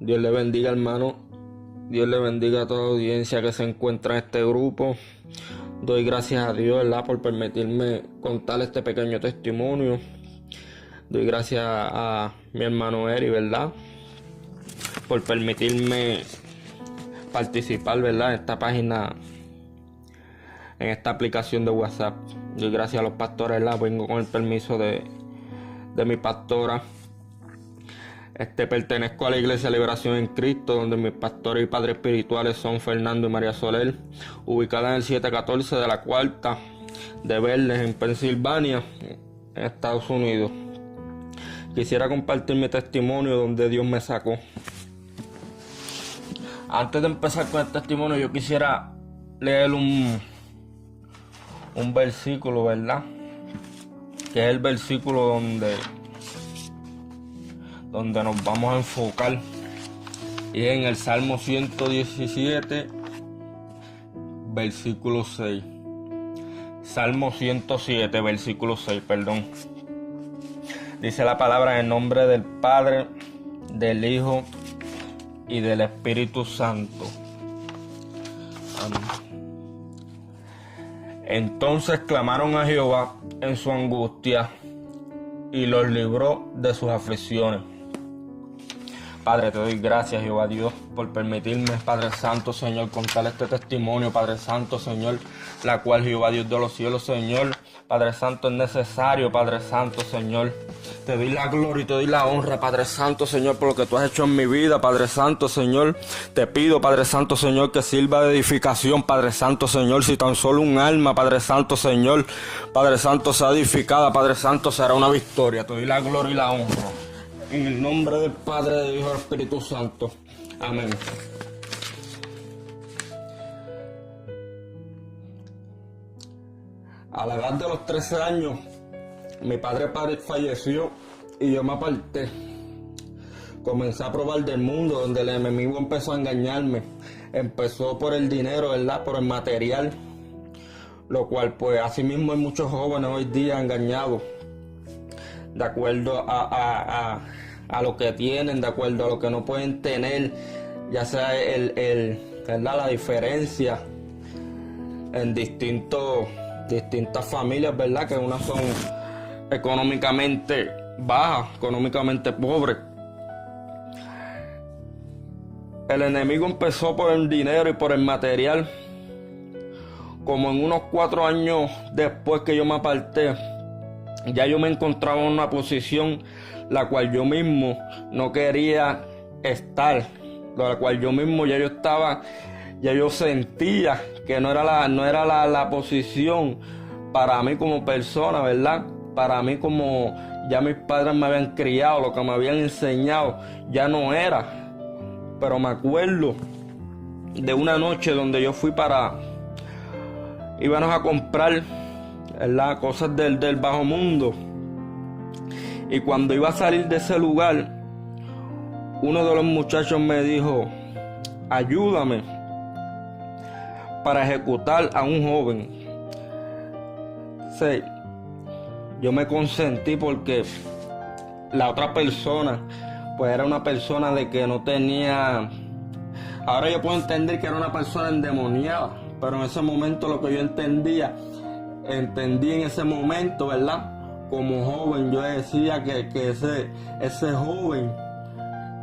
Dios le bendiga, hermano. Dios le bendiga a toda la audiencia que se encuentra en este grupo. Doy gracias a Dios, ¿verdad?, por permitirme contar este pequeño testimonio. Doy gracias a mi hermano Eri, ¿verdad?, por permitirme participar, ¿verdad?, en esta página, en esta aplicación de WhatsApp. Doy gracias a los pastores, ¿verdad? Vengo con el permiso de mi pastora. Pertenezco a la Iglesia Liberación en Cristo, donde mis pastores y padres espirituales son Fernando y María Soler, ubicada en el 714 de la Cuarta de Verdes, en Pensilvania, en Estados Unidos. Quisiera compartir mi testimonio donde Dios me sacó. Antes de empezar con el testimonio, yo quisiera leer un versículo, ¿verdad?, que es el versículo donde nos vamos a enfocar, y en el Salmo 117, versículo 6. Salmo 107, versículo 6, perdón. Dice la palabra: en el nombre del Padre, del Hijo y del Espíritu Santo. Amén. Entonces clamaron a Jehová en su angustia, y los libró de sus aflicciones. Padre, te doy gracias, Jehová Dios, por permitirme, Padre Santo, Señor, contar este testimonio, Padre Santo, Señor, la cual, Jehová Dios de los cielos, Señor, Padre Santo, es necesario, Padre Santo, Señor. Te doy la gloria y te doy la honra, Padre Santo, Señor, por lo que tú has hecho en mi vida, Padre Santo, Señor. Te pido, Padre Santo, Señor, que sirva de edificación, Padre Santo, Señor. Si tan solo un alma, Padre Santo, Señor, Padre Santo, sea edificada, Padre Santo, será una victoria. Te doy la gloria y la honra. En el nombre del Padre, del Hijo y del Espíritu Santo. Amén. A la edad de los 13 años, mi padre falleció y yo me aparté. Comencé a probar del mundo, donde el enemigo empezó a engañarme. Empezó por el dinero, ¿verdad?, por el material. Lo cual, pues, así mismo hay muchos jóvenes hoy día engañados, de acuerdo a lo que tienen, de acuerdo a lo que no pueden tener, ya sea ¿verdad?, la diferencia en distintas familias, ¿verdad?, que unas son económicamente bajas, económicamente pobres. El enemigo empezó por el dinero y por el material. Como en unos 4 años después que yo me aparté, ya yo me encontraba en una posición la cual yo mismo no quería estar, la cual yo mismo ya yo sentía que no era la posición para mí como persona, ¿verdad? Para mí, como ya mis padres me habían criado, lo que me habían enseñado, ya no era. Pero me acuerdo de una noche donde yo fui íbamos a comprar, ¿verdad?, cosas del bajo mundo. Y cuando iba a salir de ese lugar, uno de los muchachos me dijo: ayúdame para ejecutar a un joven. Sí, yo me consentí porque la otra persona, pues, era una persona de que no tenía... Ahora yo puedo entender que era una persona endemoniada, pero en ese momento lo que yo entendí en ese momento, ¿verdad?, como joven, yo decía que ese joven,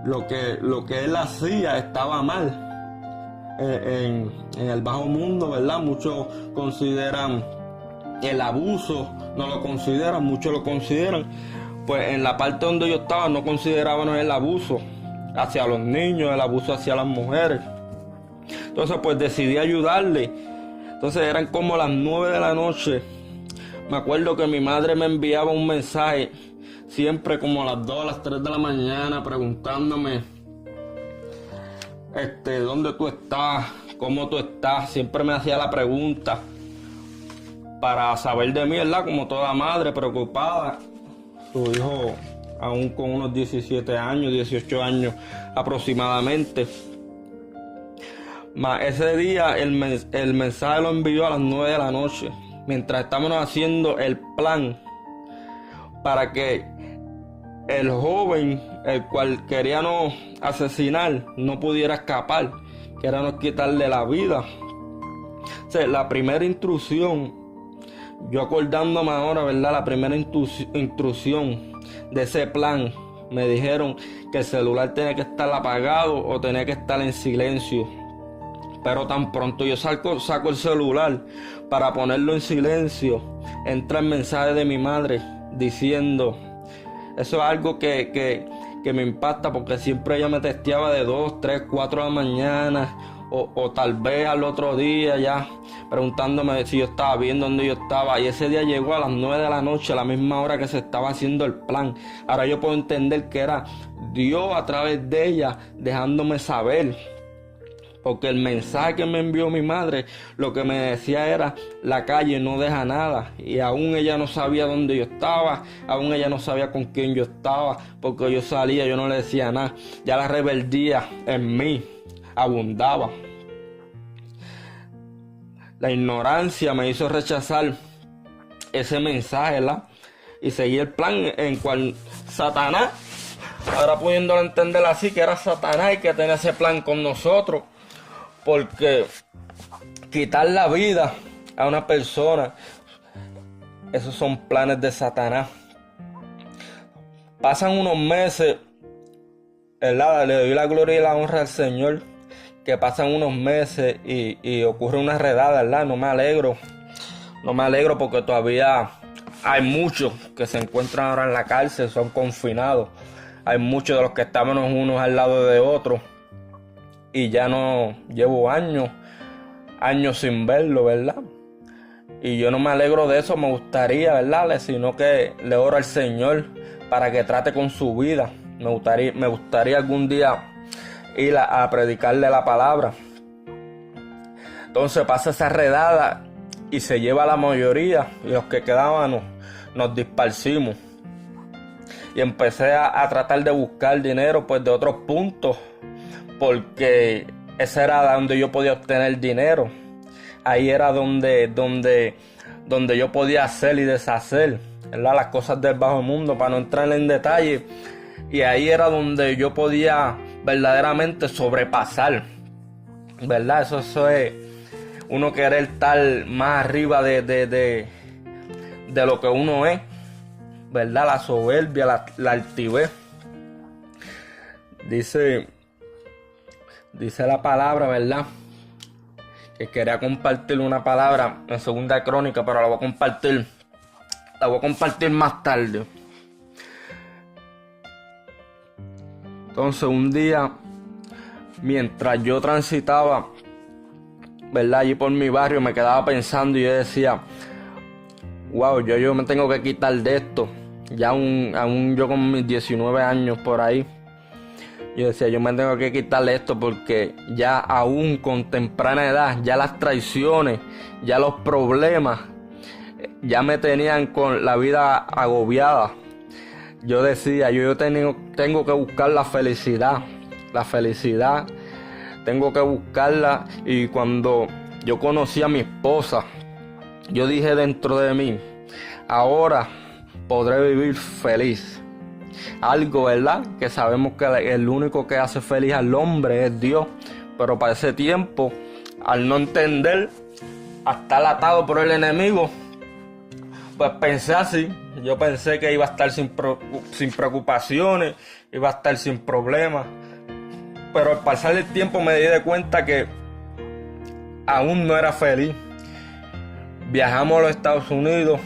lo que él hacía estaba mal. En el bajo mundo, ¿verdad?, muchos consideran el abuso, no lo consideran, muchos lo consideran. Pues en la parte donde yo estaba no consideraban el abuso hacia los niños, el abuso hacia las mujeres. Entonces, pues, decidí ayudarle. Entonces eran como las 9 de la noche. Me acuerdo que mi madre me enviaba un mensaje siempre como a las 2, a las 3 de la mañana, preguntándome ¿dónde tú estás? ¿Cómo tú estás? Siempre me hacía la pregunta para saber de mí, ¿verdad? Como toda madre preocupada. Su hijo aún con unos 17 años, 18 años aproximadamente. Ese día el mensaje lo envió a las 9 de la noche, mientras estábamos haciendo el plan para que el joven, el cual queríamos asesinar, no pudiera escapar, queríamos quitarle la vida. O sea, la primera intrusión, yo acordándome ahora, ¿verdad? La primera intrusión de ese plan, me dijeron que el celular tenía que estar apagado o tenía que estar en silencio. Pero tan pronto yo saco el celular para ponerlo en silencio, entra el mensaje de mi madre diciendo, eso es algo que me impacta, porque siempre ella me testeaba de 2, 3, 4 de la mañana o tal vez al otro día ya preguntándome si yo estaba bien, dónde yo estaba, y ese día llegó a las 9 de la noche, a la misma hora que se estaba haciendo el plan. Ahora yo puedo entender que era Dios a través de ella dejándome saber, porque el mensaje que me envió mi madre, lo que me decía era, la calle no deja nada. Y aún ella no sabía dónde yo estaba, aún ella no sabía con quién yo estaba, porque yo salía, yo no le decía nada. Ya la rebeldía en mí abundaba. La ignorancia me hizo rechazar ese mensaje, ¿verdad? Y seguí el plan en cual Satanás, ahora pudiéndolo entender así, que era Satanás y que tenía ese plan con nosotros. Porque quitar la vida a una persona, esos son planes de Satanás. Pasan unos meses, ¿verdad? Le doy la gloria y la honra al Señor, que pasan unos meses y ocurre una redada, ¿verdad? No me alegro porque todavía hay muchos que se encuentran ahora en la cárcel, son confinados. Hay muchos de los que estábamos unos al lado de otros. Y ya no llevo años sin verlo, ¿verdad? Y yo no me alegro de eso, me gustaría, ¿verdad? Sino que le oro al Señor para que trate con su vida. Me gustaría algún día ir a predicarle la palabra. Entonces pasa esa redada y se lleva la mayoría, y los que quedábamos nos disparcimos. Y empecé a tratar de buscar dinero pues de otros puntos, porque ese era donde yo podía obtener dinero. Ahí era donde yo podía hacer y deshacer, ¿verdad? Las cosas del bajo mundo, para no entrar en detalle. Y ahí era donde yo podía verdaderamente sobrepasar, ¿verdad? Eso es uno querer estar más arriba de lo que uno es, ¿verdad? La soberbia, la altivez. Dice la palabra, ¿verdad? Que quería compartir una palabra en Segunda Crónica, pero la voy a compartir más tarde. Entonces un día, mientras yo transitaba, ¿verdad? Allí por mi barrio, me quedaba pensando y yo decía, wow, yo me tengo que quitar de esto. Ya aún yo con mis 19 años por ahí, yo decía, yo me tengo que quitarle esto, porque ya aún con temprana edad, ya las traiciones, ya los problemas, ya me tenían con la vida agobiada. Yo decía, yo tengo que buscar la felicidad, tengo que buscarla. Y cuando yo conocí a mi esposa, yo dije dentro de mí, ahora podré vivir feliz. Algo, ¿verdad? Que sabemos que el único que hace feliz al hombre es Dios. Pero para ese tiempo, al no entender, a estar atado por el enemigo, pues pensé así. Yo pensé que iba a estar sin preocupaciones, iba a estar sin problemas. Pero al pasar el tiempo me di de cuenta que aún no era feliz. Viajamos a los Estados Unidos,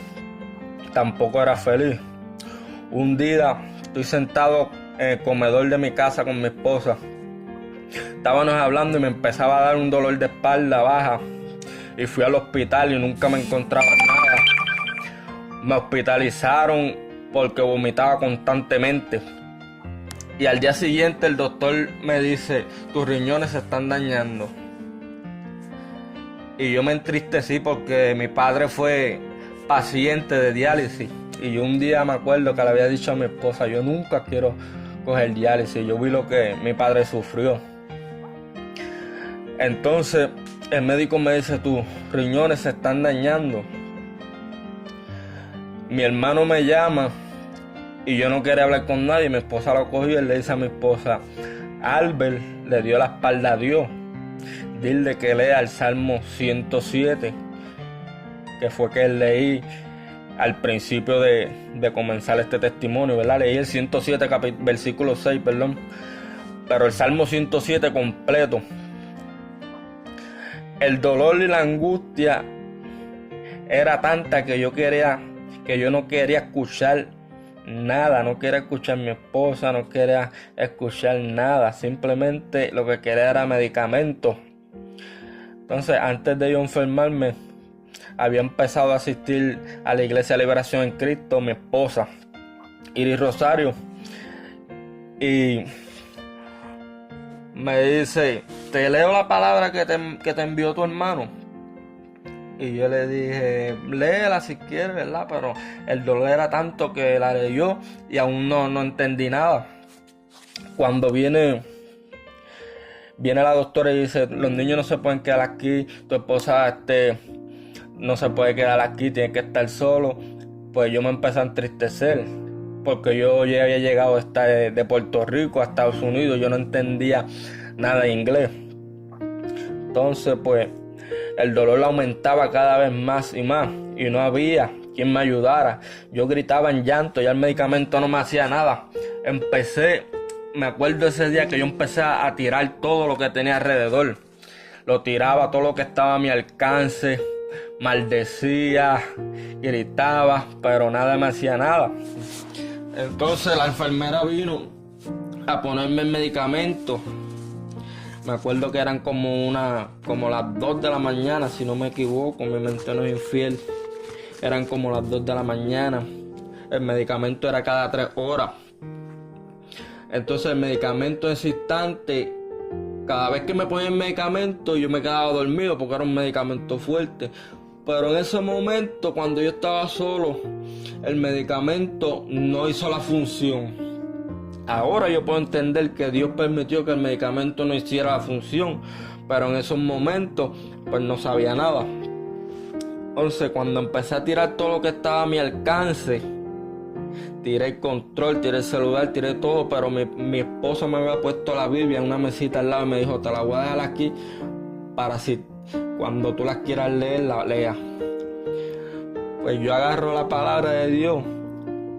tampoco era feliz. Un día estoy sentado en el comedor de mi casa con mi esposa. Estábamos hablando y me empezaba a dar un dolor de espalda baja. Y fui al hospital y nunca me encontraba nada. Me hospitalizaron porque vomitaba constantemente. Y al día siguiente el doctor me dice, tus riñones se están dañando. Y yo me entristecí porque mi padre fue paciente de diálisis. Y yo un día me acuerdo que le había dicho a mi esposa, yo nunca quiero coger diálisis. Yo vi lo que mi padre sufrió. Entonces el médico me dice, tus riñones se están dañando. Mi hermano me llama Y yo no quería hablar con nadie. Mi esposa lo cogió y le dice a mi esposa: Albert le dio la espalda a Dios. Dile que lea el Salmo 107, que fue que leí al principio de comenzar este testimonio, ¿verdad? Leí el 107, versículo 6, perdón. Pero el Salmo 107 completo. El dolor y la angustia era tanta que yo no quería escuchar nada, no quería escuchar a mi esposa, no quería escuchar nada, simplemente lo que quería era medicamentos. Entonces, antes de yo enfermarme, había empezado a asistir a la Iglesia de Liberación en Cristo, mi esposa, Iris Rosario, y me dice: te leo la palabra que te envió tu hermano. Y yo le dije: léela si quieres, ¿verdad? Pero el dolor era tanto que la leyó y aún no entendí nada. Cuando viene la doctora y dice: los niños no se pueden quedar aquí, tu esposa no se puede quedar aquí, tiene que estar solo. Pues yo me empecé a entristecer, porque yo ya había llegado de Puerto Rico a Estados Unidos, yo no entendía nada de inglés. Entonces pues el dolor aumentaba cada vez más y más, y no había quien me ayudara. Yo gritaba en llanto, ya el medicamento no me hacía nada. Me acuerdo ese día que yo empecé a tirar todo lo que tenía alrededor. Lo tiraba, todo lo que estaba a mi alcance, maldecía, gritaba, pero nada me hacía nada. Entonces la enfermera vino a ponerme el medicamento. Me acuerdo que eran como las 2 de la mañana, si no me equivoco, mi mente no es infiel. Eran como las 2 de la mañana. El medicamento era cada 3 horas. Entonces el medicamento ese instante, cada vez que me ponían el medicamento, yo me quedaba dormido porque era un medicamento fuerte. Pero en ese momento, cuando yo estaba solo, el medicamento no hizo la función. Ahora yo puedo entender que Dios permitió que el medicamento no hiciera la función, pero en esos momentos pues no sabía nada. Entonces cuando empecé a tirar todo lo que estaba a mi alcance, tiré el control, tiré el celular, tiré todo, pero mi esposa me había puesto la Biblia en una mesita al lado y me dijo: te la voy a dejar aquí para si cuando tú las quieras leer, la leas. Pues yo agarro la palabra de Dios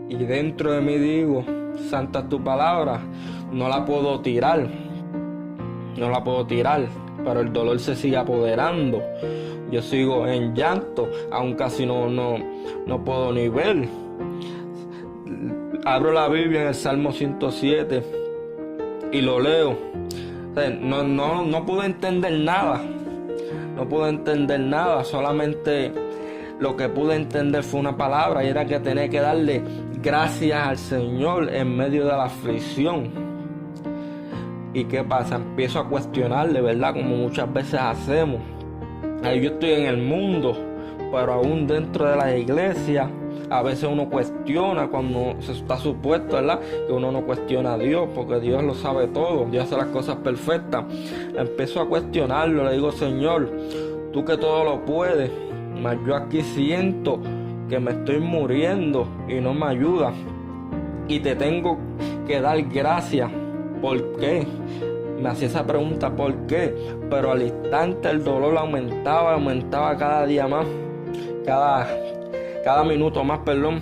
y dentro de mí digo: santa es tu palabra. No la puedo tirar, pero el dolor se sigue apoderando. Yo sigo en llanto, aún casi no puedo ni ver. Abro la Biblia en el Salmo 107 y lo leo. O sea, no pude entender nada. No pude entender nada, solamente lo que pude entender fue una palabra, y era que tenía que darle gracias al Señor en medio de la aflicción. ¿Y qué pasa? Empiezo a cuestionarle, ¿verdad? Como muchas veces hacemos. Ahí yo estoy en el mundo, pero aún dentro de la iglesia, a veces uno cuestiona cuando se está supuesto, ¿verdad? Que uno no cuestiona a Dios, porque Dios lo sabe todo, Dios hace las cosas perfectas. Empiezo a cuestionarlo, le digo: Señor, tú que todo lo puedes, mas yo aquí siento que me estoy muriendo y no me ayuda. Y te tengo que dar gracias. ¿Por qué? Me hacía esa pregunta: ¿por qué? Pero al instante el dolor aumentaba cada día más, cada minuto más, perdón.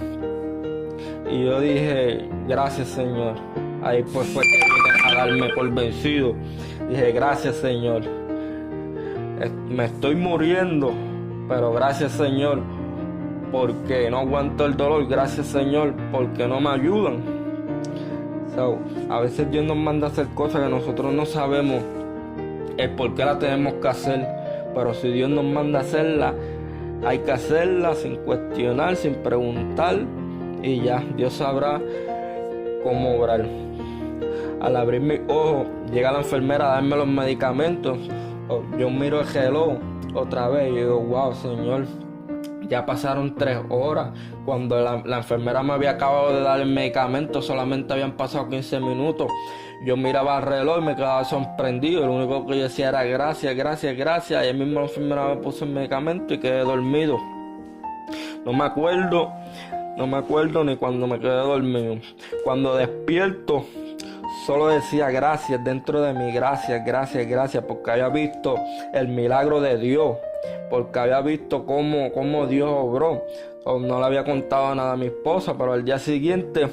Y yo dije: gracias, Señor. Ahí pues fue que vine a darme por vencido. Dije: gracias, Señor. Me estoy muriendo, pero gracias, Señor, porque no aguanto el dolor. Gracias, Señor, porque no me ayudan. A veces Dios nos manda a hacer cosas que nosotros no sabemos el por qué las tenemos que hacer, pero si Dios nos manda a hacerla, hay que hacerla sin cuestionar, sin preguntar, y ya Dios sabrá cómo obrar. Al abrir mis ojos, llega la enfermera a darme los medicamentos. Yo miro el reloj otra vez y digo: wow, Señor, ya pasaron 3 horas. Cuando la enfermera me había acabado de dar el medicamento, solamente habían pasado 15 minutos. Yo miraba el reloj y me quedaba sorprendido. Lo único que yo decía era: gracias, gracias, gracias. Y el mismo enfermera me puso el medicamento y quedé dormido. No me acuerdo No me acuerdo ni cuando me quedé dormido. Cuando despierto, solo decía gracias dentro de mí, gracias, gracias, gracias, porque había visto el milagro de Dios, porque había visto cómo Dios obró. No le había contado nada a mi esposa, pero al día siguiente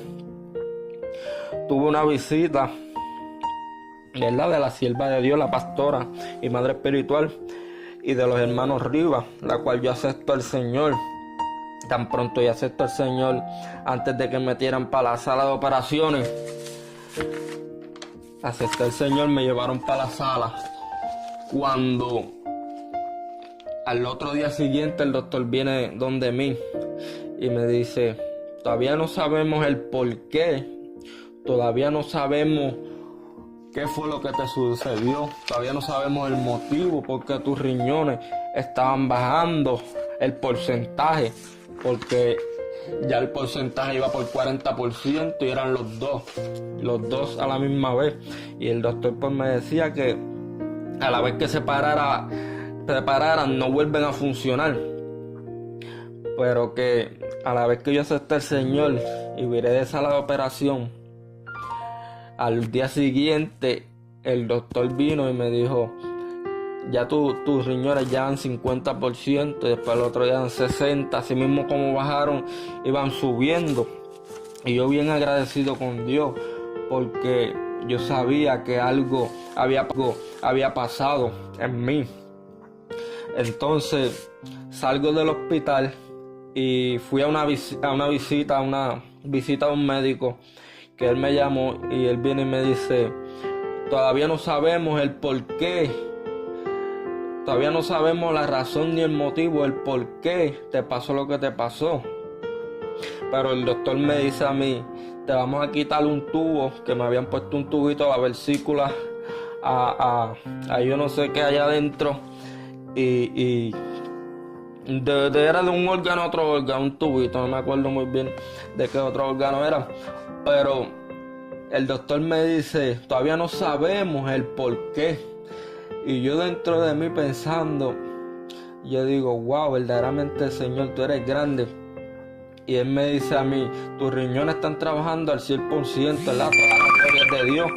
tuve una visita, ¿verdad?, de la sierva de Dios, la pastora y madre espiritual, y de los hermanos Rivas, la cual yo acepto al Señor. Tan pronto yo acepto al Señor, antes de que me metieran para la sala de operaciones, acepté al Señor, me llevaron para la sala. Cuando al otro día siguiente el doctor viene donde mí y me dice: todavía no sabemos el por qué, todavía no sabemos qué fue lo que te sucedió, todavía no sabemos el motivo por qué tus riñones estaban bajando el porcentaje, porque ya el porcentaje iba por 40% y eran los dos a la misma vez. Y el doctor pues me decía que a la vez que se pararan no vuelven a funcionar, pero que a la vez que yo acepté al Señor y viré de sala de operación, al día siguiente el doctor vino y me dijo: ya tus riñones ya dan 50%, y después el otro día dan 60%, así mismo como bajaron, iban subiendo. Y yo bien agradecido con Dios, porque yo sabía que algo había pasado en mí. Entonces salgo del hospital y fui a una visita a un médico, que él me llamó y él viene y me dice: todavía no sabemos el por qué, todavía no sabemos la razón ni el motivo, el por qué te pasó lo que te pasó. Pero el doctor me dice a mí: te vamos a quitar un tubo, que me habían puesto un tubito a la vesícula, a yo no sé qué allá adentro, y era de un órgano a otro órgano, un tubito, no me acuerdo muy bien de qué otro órgano era. Pero el doctor me dice: todavía no sabemos el por qué. Y yo dentro de mí pensando, yo digo: wow, verdaderamente, Señor, tú eres grande. Y él me dice a mí: tus riñones están trabajando al 100%, ¿verdad? Toda la gloria es de Dios.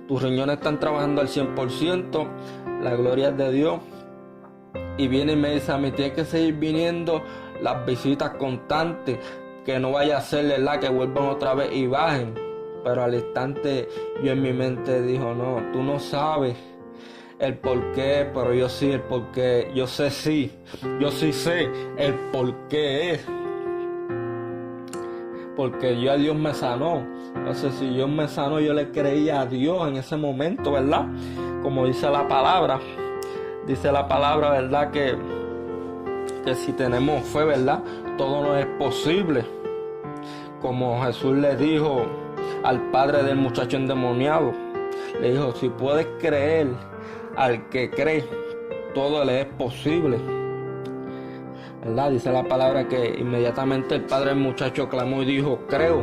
Tus riñones están trabajando al 100%, la gloria es de Dios. Y viene y me dice a mí: tienes que seguir viniendo las visitas constantes, que no vaya a ser, ¿verdad?, que vuelvan otra vez y bajen. Pero al instante yo en mi mente dijo: no, tú no sabes el por qué, pero yo sí el por qué. Yo sí sé el por qué es. Porque yo a Dios me sanó. Entonces, si Dios me sanó, yo le creía a Dios en ese momento, ¿verdad? Como dice la palabra, ¿verdad? Que si tenemos fe, ¿verdad?, todo nos es posible. Como Jesús le dijo al padre del muchacho endemoniado, le dijo: si puedes creer, al que cree, todo le es posible, ¿verdad? Dice la palabra que inmediatamente el padre del muchacho clamó y dijo: creo,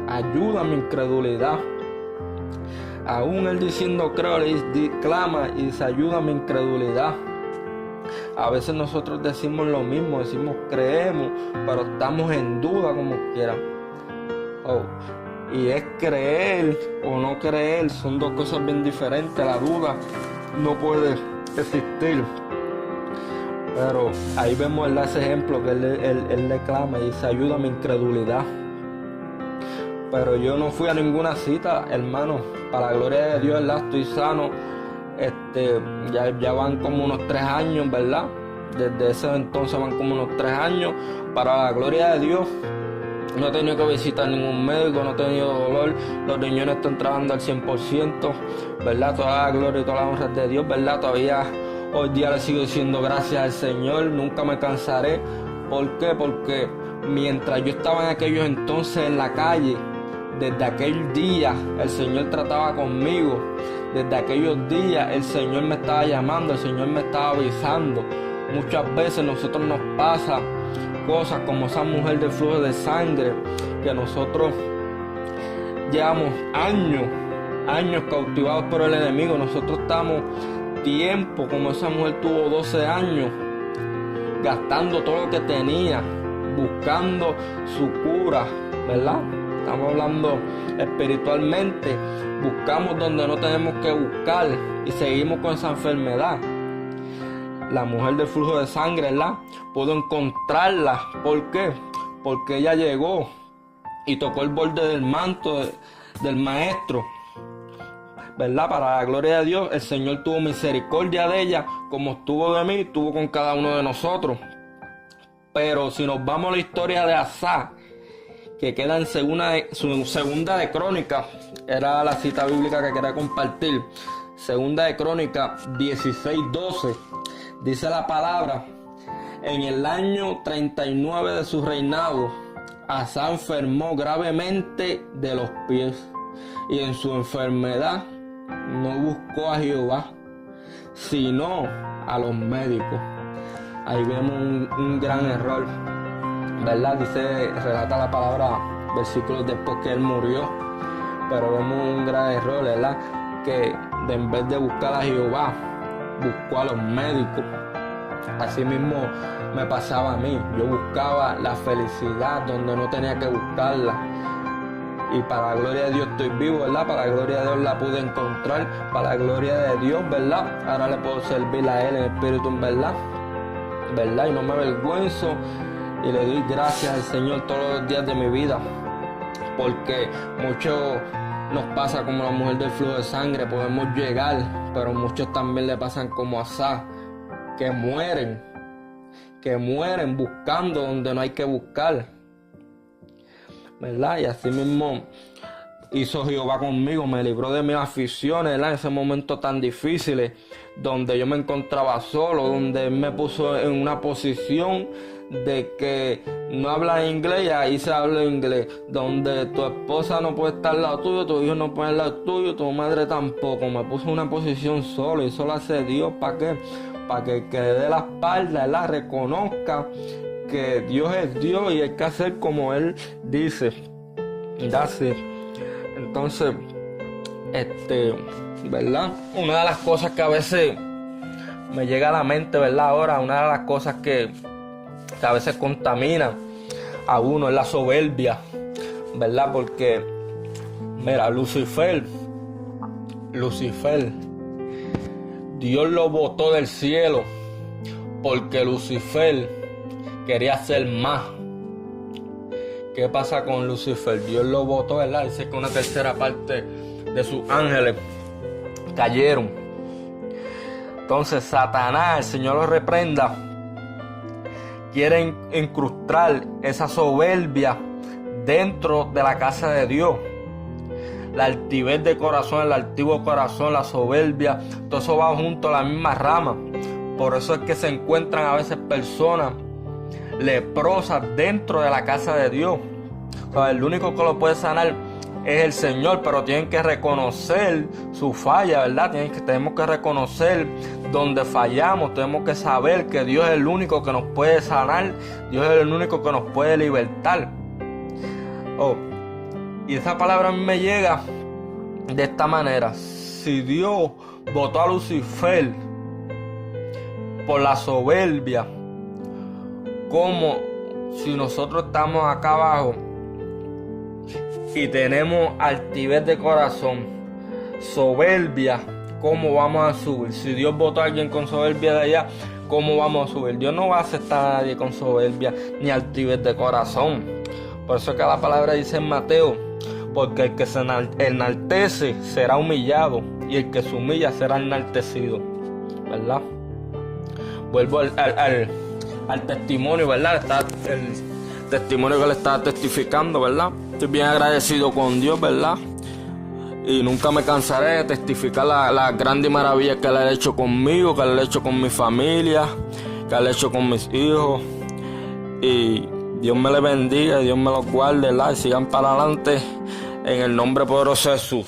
ayuda a mi incredulidad. Aún él diciendo creo, clama y dice: ayuda a mi incredulidad. A veces nosotros decimos lo mismo, decimos creemos, pero estamos en duda como quiera. Y es creer o no creer, son dos cosas bien diferentes. La duda no puede existir. Pero ahí vemos, ¿verdad?, ese ejemplo que él le clama y dice: ayuda a mi incredulidad. Pero yo no fui a ninguna cita, hermano. Para la gloria de Dios, ¿verdad?, estoy sano. Ya van como unos 3 años, ¿verdad? Desde ese entonces van como unos 3 años. Para la gloria de Dios, no he tenido que visitar ningún médico, no he tenido dolor. Los riñones están trabajando al 100%, ¿verdad? Toda la gloria y toda la honra es de Dios, ¿verdad? Todavía hoy día le sigo diciendo gracias al Señor, nunca me cansaré. ¿Por qué? Porque mientras yo estaba en aquellos entonces en la calle, desde aquel día el Señor trataba conmigo. Desde aquellos días el Señor me estaba llamando, el Señor me estaba avisando. Muchas veces nosotros nos pasa cosas como esa mujer de flujo de sangre, que nosotros llevamos años cautivados por el enemigo. Nosotros estamos tiempo, como esa mujer tuvo 12 años, gastando todo lo que tenía, buscando su cura, ¿verdad? Estamos hablando espiritualmente, buscamos donde no tenemos que buscar y seguimos con esa enfermedad. La mujer del flujo de sangre, ¿verdad? Pudo encontrarla. ¿Por qué? Porque ella llegó y tocó el borde del manto del maestro, ¿verdad? Para la gloria de Dios, el Señor tuvo misericordia de ella, como tuvo de mí, tuvo con cada uno de nosotros. Pero si nos vamos a la historia de Asa, que queda en segunda de Crónicas, era la cita bíblica que quería compartir. Segunda de Crónicas 16:12, dice la palabra: en el año 39 de su reinado, Asa enfermó gravemente de los pies, y en su enfermedad no buscó a Jehová, sino a los médicos. Ahí vemos un gran error, ¿verdad? Relata la palabra versículos después que él murió, pero vemos un gran error, ¿verdad? Que en vez de buscar a Jehová, buscó a los médicos. Así mismo me pasaba a mí. Yo buscaba la felicidad donde no tenía que buscarla. Y para la gloria de Dios estoy vivo, ¿verdad? Para la gloria de Dios la pude encontrar. Para la gloria de Dios, ¿verdad? Ahora le puedo servir a Él en espíritu, en verdad. ¿Verdad? Y no me avergüenzo. Y le doy gracias al Señor todos los días de mi vida. Porque mucho nos pasa como la mujer del flujo de sangre. Podemos llegar, pero muchos también le pasan como a Asa, que mueren buscando donde no hay que buscar, ¿verdad? Y así mismo hizo Jehová conmigo, me libró de mis aflicciones, ¿verdad? En ese momento tan difíciles, donde yo me encontraba solo, donde Él me puso en una posición de que no habla inglés y ahí se habla inglés, donde tu esposa no puede estar al lado tuyo, tu hijo no puede estar al lado tuyo, tu madre tampoco. Me puso en una posición solo, y eso lo hace Dios. ¿Para qué? Para que el que le dé la espalda, la reconozca que Dios es Dios y hay que hacer como Él dice. Entonces, ¿verdad? Una de las cosas que a veces me llega a la mente, ¿verdad? Ahora, una de las cosas que a veces contamina a uno es la soberbia, ¿verdad? Porque, mira, Lucifer, Dios lo botó del cielo porque Lucifer quería ser más. ¿Qué pasa con Lucifer? Dios lo botó, ¿verdad? Dice que una tercera parte de sus ángeles cayeron. Entonces Satanás, el Señor lo reprenda, quiere incrustar esa soberbia dentro de la casa de Dios. La altivez de corazón, el altivo corazón, la soberbia, todo eso va junto a la misma rama. Por eso es que se encuentran a veces personas leprosas dentro de la casa de Dios. O sea, el único que lo puede sanar es el Señor, pero tienen que reconocer su falla, ¿verdad? Tenemos que reconocer donde fallamos, tenemos que saber que Dios es el único que nos puede sanar, Dios es el único que nos puede libertar. Y esa palabra a mí me llega de esta manera: si Dios botó a Lucifer por la soberbia, como si nosotros estamos acá abajo y tenemos altivez de corazón, soberbia, ¿cómo vamos a subir? Si Dios botó a alguien con soberbia de allá, ¿cómo vamos a subir? Dios no va a aceptar a nadie con soberbia ni altivez de corazón. Por eso que la palabra dice en Mateo: porque el que se enaltece será humillado, y el que se humilla será enaltecido, ¿verdad? Vuelvo al testimonio, ¿verdad? Está el testimonio que le estaba testificando, ¿verdad? Estoy bien agradecido con Dios, ¿verdad? Y nunca me cansaré de testificar las grandes maravillas que Él ha hecho conmigo, que Él ha hecho con mi familia, que Él ha hecho con mis hijos. Y Dios me les bendiga, Dios me los guarde, ¿verdad? Y sigan para adelante en el nombre poderoso de Jesús.